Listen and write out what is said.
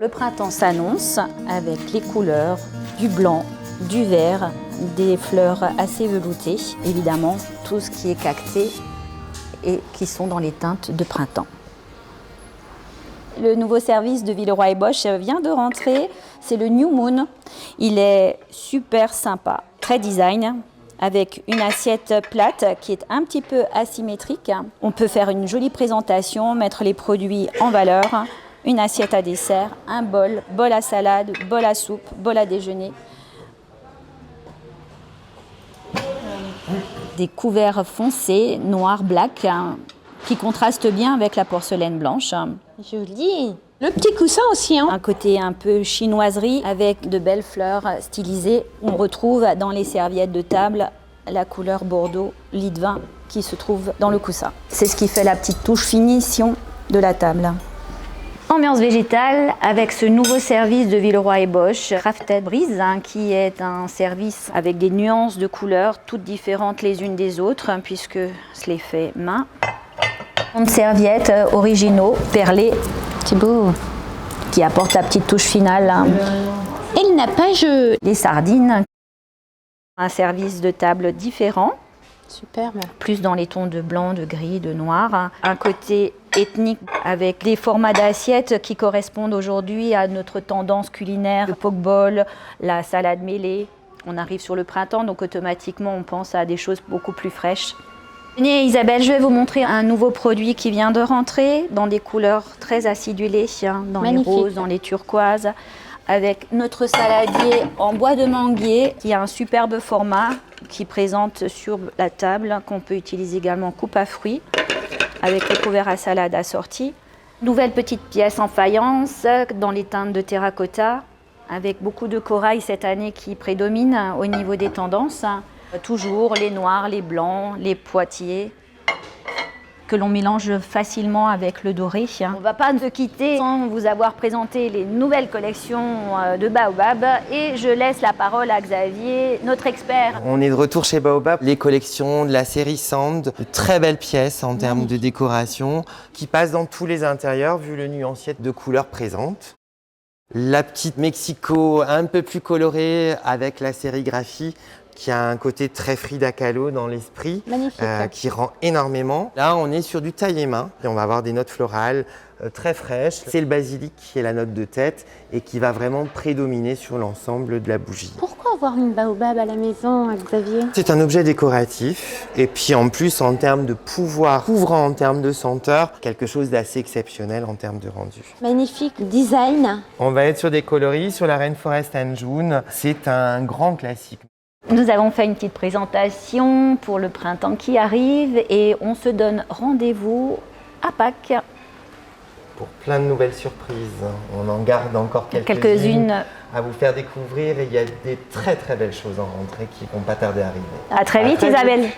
Le printemps s'annonce avec les couleurs du blanc, du vert, des fleurs assez veloutées, évidemment tout ce qui est cacté et qui sont dans les teintes de printemps. Le nouveau service de Villeroy & Boch vient de rentrer, c'est le New Moon. Il est super sympa, très design, avec une assiette plate qui est un petit peu asymétrique. On peut faire une jolie présentation, mettre les produits en valeur. Une assiette à dessert, un bol, bol à salade, bol à soupe, bol à déjeuner. Des couverts foncés, noir, black, qui contrastent bien avec la porcelaine blanche. Joli. Le petit coussin aussi, hein. Un côté un peu chinoiserie avec de belles fleurs stylisées. On retrouve dans les serviettes de table la couleur bordeaux, lit de vin qui se trouve dans le coussin. C'est ce qui fait la petite touche finition de la table. Ambiance végétale avec ce nouveau service de Villeroy & Boch, Crafted Breeze, qui est un service avec des nuances de couleurs toutes différentes les unes des autres, puisque je l'ai fait main. Serviettes originaux, perlés, C'est beau. qui apportent la petite touche finale. Et le nappage. Les sardines, un service de table différent. Superbe. Plus dans les tons de blanc, de gris, de noir. Un côté ethnique avec des formats d'assiettes qui correspondent aujourd'hui à notre tendance culinaire. Le pokeball, la salade mêlée. On arrive sur le printemps, donc automatiquement on pense à des choses beaucoup plus fraîches. Venez Isabelle, je vais vous montrer un nouveau produit qui vient de rentrer dans des couleurs très acidulées, dans Magnifique. les roses, dans les turquoises, avec notre saladier en bois de manguier qui a un superbe format qui présente sur la table, qu'on peut utiliser également coupe à fruits, avec le couvert à salade assorti. Nouvelle petite pièce en faïence dans les teintes de terracotta, avec beaucoup de corail cette année qui prédomine au niveau des tendances. Toujours les noirs, les blancs, les poitiers, que l'on mélange facilement avec le doré. On ne va pas se quitter sans vous avoir présenté les nouvelles collections de Baobab et je laisse la parole à Xavier, notre expert. On est de retour chez Baobab, les collections de la série Sand, de très belles pièces en termes de décoration qui passent dans tous les intérieurs vu le nuancier de couleurs présentes. La petite Mexico un peu plus colorée avec la sérigraphie qui a un côté très Frida Kahlo dans l'esprit, qui rend énormément. Là, on est sur du taillé-main et on va avoir des notes florales très fraîches. C'est le basilic qui est la note de tête et qui va vraiment prédominer sur l'ensemble de la bougie. Pourquoi avoir une baobab à la maison, Xavier? C'est un objet décoratif et puis en plus, en termes de pouvoir, couvrant en termes de senteur, quelque chose d'assez exceptionnel en termes de rendu. Magnifique design. On va être sur des coloris, sur la Rainforest Anjou. C'est un grand classique. Nous avons fait une petite présentation pour le printemps qui arrive et on se donne rendez-vous à Pâques. Pour plein de nouvelles surprises. On en garde encore Quelques-unes à vous faire découvrir et il y a des très très belles choses en rentrée qui ne vont pas tarder à arriver. À très vite Isabelle.